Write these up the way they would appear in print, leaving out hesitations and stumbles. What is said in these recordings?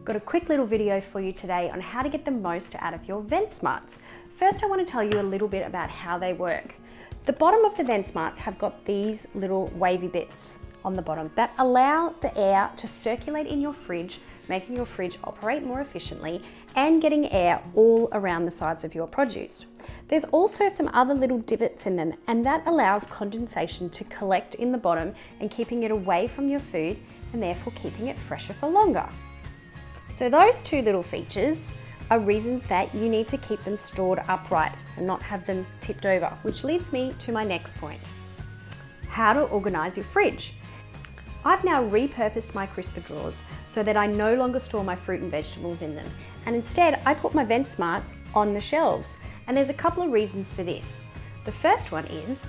Got a quick little video for you today on how to get the most out of your Ventsmarts. First, I want to tell you a little bit about how they work. The bottom of the Ventsmarts have got these little wavy bits on the bottom that allow the air to circulate in your fridge, making your fridge operate more efficiently and getting air all around the sides of your produce. There's also some other little divots in them, and that allows condensation to collect in the bottom and keeping it away from your food and therefore keeping it fresher for longer. So those two little features are reasons that you need to keep them stored upright and not have them tipped over, which leads me to my next point. How to organize your fridge. I've now repurposed my crisper drawers so that I no longer store my fruit and vegetables in them, and instead I put my Ventsmarts on the shelves, and there's a couple of reasons for this. The first one is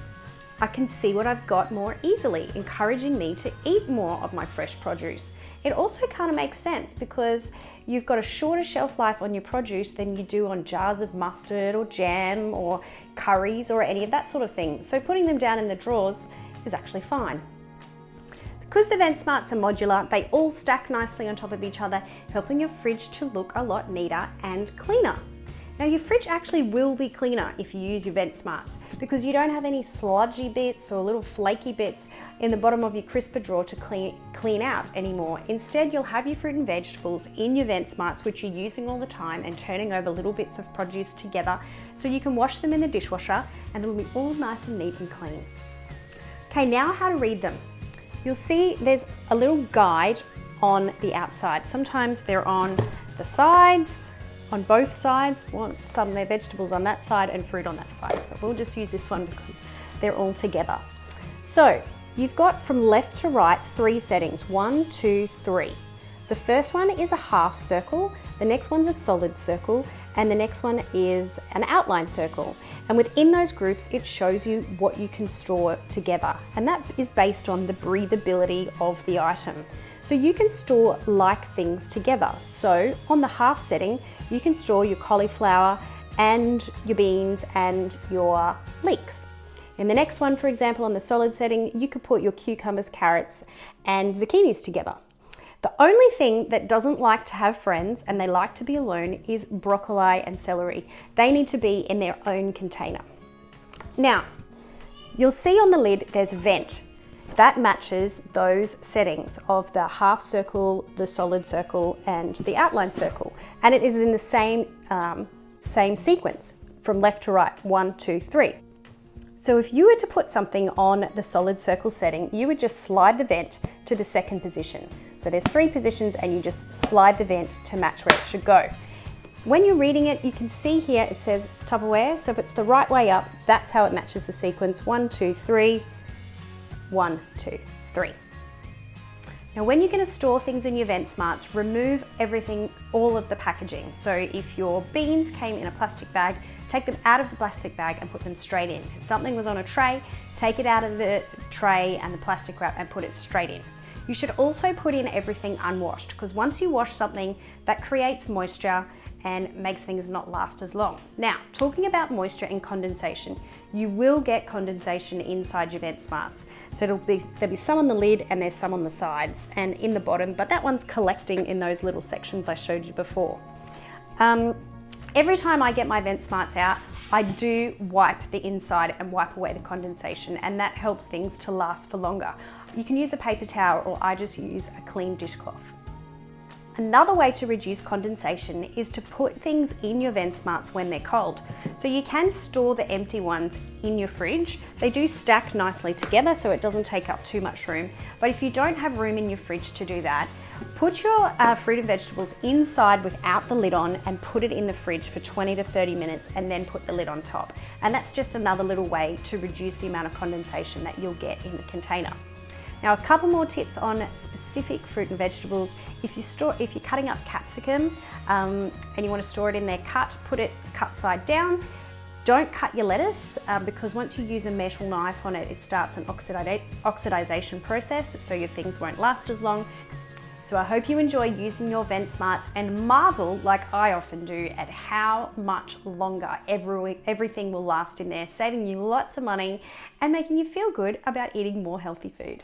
I can see what I've got more easily, encouraging me to eat more of my fresh produce. It also kind of makes sense because you've got a shorter shelf life on your produce than you do on jars of mustard or jam or curries or any of that sort of thing. So putting them down in the drawers is actually fine. Because the Ventsmarts are modular, they all stack nicely on top of each other, helping your fridge to look a lot neater and cleaner. Now your fridge actually will be cleaner if you use your Ventsmarts because you don't have any sludgy bits or little flaky bits in the bottom of your crisper drawer to clean out anymore. Instead, you'll have your fruit and vegetables in your Ventsmarts, which you're using all the time and turning over little bits of produce together so you can wash them in the dishwasher and it'll be all nice and neat and clean. Okay, now how to read them. You'll see there's a little guide on the outside. Sometimes they're on the sides, on both sides. Some of their vegetables on that side and fruit on that side, but we'll just use this one because they're all together. So you've got from left to right 3 settings, 1, 2, 3. The first one is a half circle, the next one's a solid circle, and the next one is an outline circle. And within those groups, it shows you what you can store together. And that is based on the breathability of the item. So you can store like things together. So on the half setting, you can store your cauliflower and your beans and your leeks. In the next one, for example, on the solid setting, you could put your cucumbers, carrots, and zucchinis together. The only thing that doesn't like to have friends and they like to be alone is broccoli and celery. They need to be in their own container. Now, you'll see on the lid there's a vent. That matches those settings of the half circle, the solid circle, and the outline circle. And it is in the same sequence from left to right, 1, 2, 3. So if you were to put something on the solid circle setting, you would just slide the vent to the second position. So there's 3 positions and you just slide the vent to match where it should go. When you're reading it, you can see here it says Tupperware. So if it's the right way up, that's how it matches the sequence, 1, 2, 3, 1, 2, 3. Now when you're going to store things in your Ventsmarts, remove everything, all of the packaging. So if your beans came in a plastic bag, take them out of the plastic bag and put them straight in. If something was on a tray, take it out of the tray and the plastic wrap and put it straight in. You should also put in everything unwashed because once you wash something, that creates moisture and makes things not last as long. Now, talking about moisture and condensation, you will get condensation inside your Ventsmarts. So there'll be some on the lid and there's some on the sides and in the bottom, but that one's collecting in those little sections I showed you before. Every time I get my Ventsmarts out, I do wipe the inside and wipe away the condensation, and that helps things to last for longer. You can use a paper towel or I just use a clean dishcloth. Another way to reduce condensation is to put things in your Ventsmarts when they're cold. So you can store the empty ones in your fridge. They do stack nicely together so it doesn't take up too much room. But if you don't have room in your fridge to do that, put your fruit and vegetables inside without the lid on and put it in the fridge for 20 to 30 minutes and then put the lid on top. And that's just another little way to reduce the amount of condensation that you'll get in the container. Now a couple more tips on specific fruit and vegetables. If you're cutting up capsicum and you want to store it in there put it cut side down. Don't cut your lettuce because once you use a metal knife on it, it starts an oxidization process, so your things won't last as long. So I hope you enjoy using your Ventsmarts and marvel, like I often do, at how much longer everything will last in there, saving you lots of money and making you feel good about eating more healthy food.